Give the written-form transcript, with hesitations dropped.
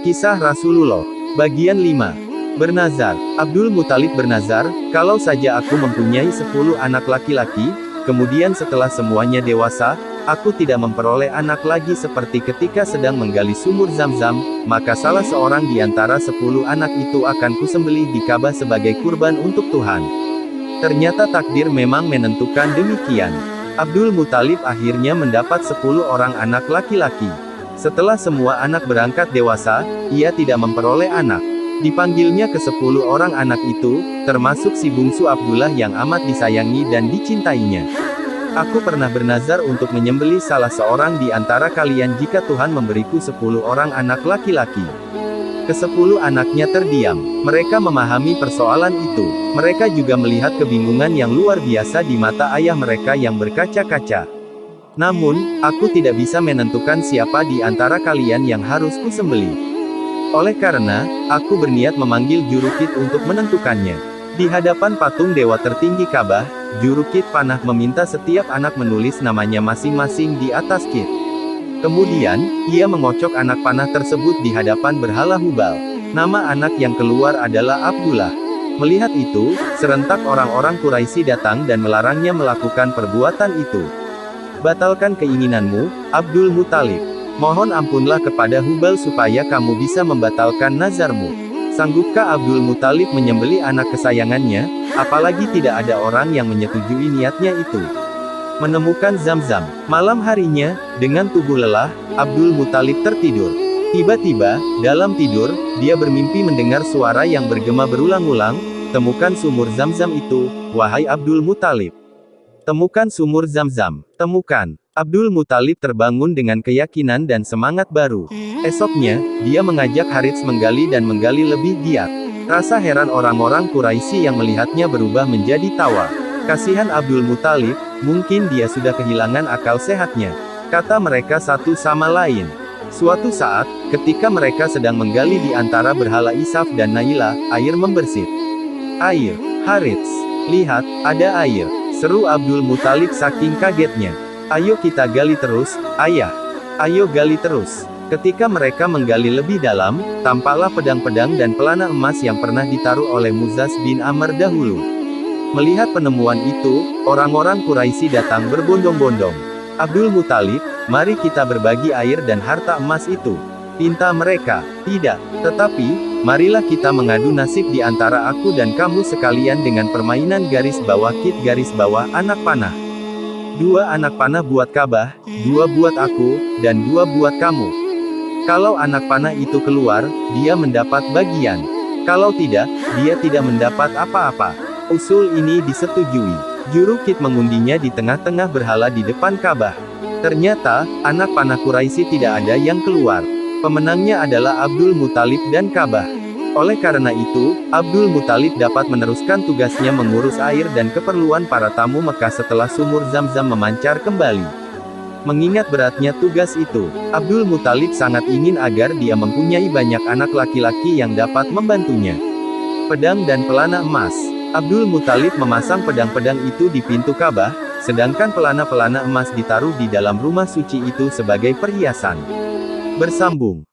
Kisah Rasulullah, bagian 5. Bernazar. Abdul Muthalib bernazar, kalau saja aku mempunyai 10 anak laki-laki, kemudian setelah semuanya dewasa, aku tidak memperoleh anak lagi seperti ketika sedang menggali sumur Zam-Zam, maka salah seorang di antara 10 anak itu akan kusembelih di Ka'bah sebagai kurban untuk Tuhan. Ternyata takdir memang menentukan demikian. Abdul Muthalib akhirnya mendapat 10 orang anak laki-laki. Setelah semua anak berangkat dewasa, ia tidak memperoleh anak. Dipanggilnya ke 10 orang anak itu, termasuk si bungsu Abdullah yang amat disayangi dan dicintainya. Aku pernah bernazar untuk menyembelih salah seorang di antara kalian jika Tuhan memberiku 10 orang anak laki-laki. Ke-10 anaknya terdiam. Mereka memahami persoalan itu. Mereka juga melihat kebingungan yang luar biasa di mata ayah mereka yang berkaca-kaca. Namun, aku tidak bisa menentukan siapa di antara kalian yang harus kusembelih. Oleh karena, aku berniat memanggil Jurukit untuk menentukannya. Di hadapan patung dewa tertinggi Ka'bah, Jurukit panah meminta setiap anak menulis namanya masing-masing di atas kit. Kemudian, ia mengocok anak panah tersebut di hadapan berhala Hubal. Nama anak yang keluar adalah Abdullah. Melihat itu, serentak orang-orang Quraisy datang dan melarangnya melakukan perbuatan itu. Batalkan keinginanmu, Abdul Muthalib. Mohon ampunlah kepada Hubal supaya kamu bisa membatalkan nazarmu. Sanggupkah Abdul Muthalib menyembelih anak kesayangannya, apalagi tidak ada orang yang menyetujui niatnya itu. Menemukan Zam-Zam. Malam harinya, dengan tubuh lelah, Abdul Muthalib tertidur. Tiba-tiba, dalam tidur, dia bermimpi mendengar suara yang bergema berulang-ulang, "Temukan sumur Zam-Zam itu, wahai Abdul Muthalib. Temukan sumur Zam-Zam. Temukan." Abdul Muthalib terbangun dengan keyakinan dan semangat baru. Esoknya, dia mengajak Harits menggali dan menggali lebih giat. Rasa heran orang-orang Quraisy yang melihatnya berubah menjadi tawa. Kasihan Abdul Muthalib, mungkin dia sudah kehilangan akal sehatnya, kata mereka satu sama lain. Suatu saat, ketika mereka sedang menggali di antara berhala Isaf dan Naila, air membersih. "Air, Harits, lihat, ada air," seru Abdul Muthalib saking kagetnya. "Ayo kita gali terus, ayah. Ayo gali terus." Ketika mereka menggali lebih dalam, tampaklah pedang-pedang dan pelana emas yang pernah ditaruh oleh Muzaz bin Amr dahulu. Melihat penemuan itu, orang-orang Quraisy datang berbondong-bondong. "Abdul Muthalib, mari kita berbagi air dan harta emas itu," pinta mereka. "Tidak, tetapi, marilah kita mengadu nasib di antara aku dan kamu sekalian dengan permainan garis bawah kit garis bawah anak panah. 2 anak panah buat Ka'bah, 2 buat aku, dan 2 buat kamu. Kalau anak panah itu keluar, dia mendapat bagian. Kalau tidak, dia tidak mendapat apa-apa." Usul ini disetujui. Jurukit mengundinya di tengah-tengah berhala di depan Ka'bah. Ternyata, anak panah Quraisy tidak ada yang keluar. Pemenangnya adalah Abdul Muthalib dan Ka'bah. Oleh karena itu, Abdul Muthalib dapat meneruskan tugasnya mengurus air dan keperluan para tamu Mekah setelah sumur Zam-Zam memancar kembali. Mengingat beratnya tugas itu, Abdul Muthalib sangat ingin agar dia mempunyai banyak anak laki-laki yang dapat membantunya. Pedang dan pelana emas. Abdul Muthalib memasang pedang-pedang itu di pintu Ka'bah, sedangkan pelana-pelana emas ditaruh di dalam rumah suci itu sebagai perhiasan. Bersambung.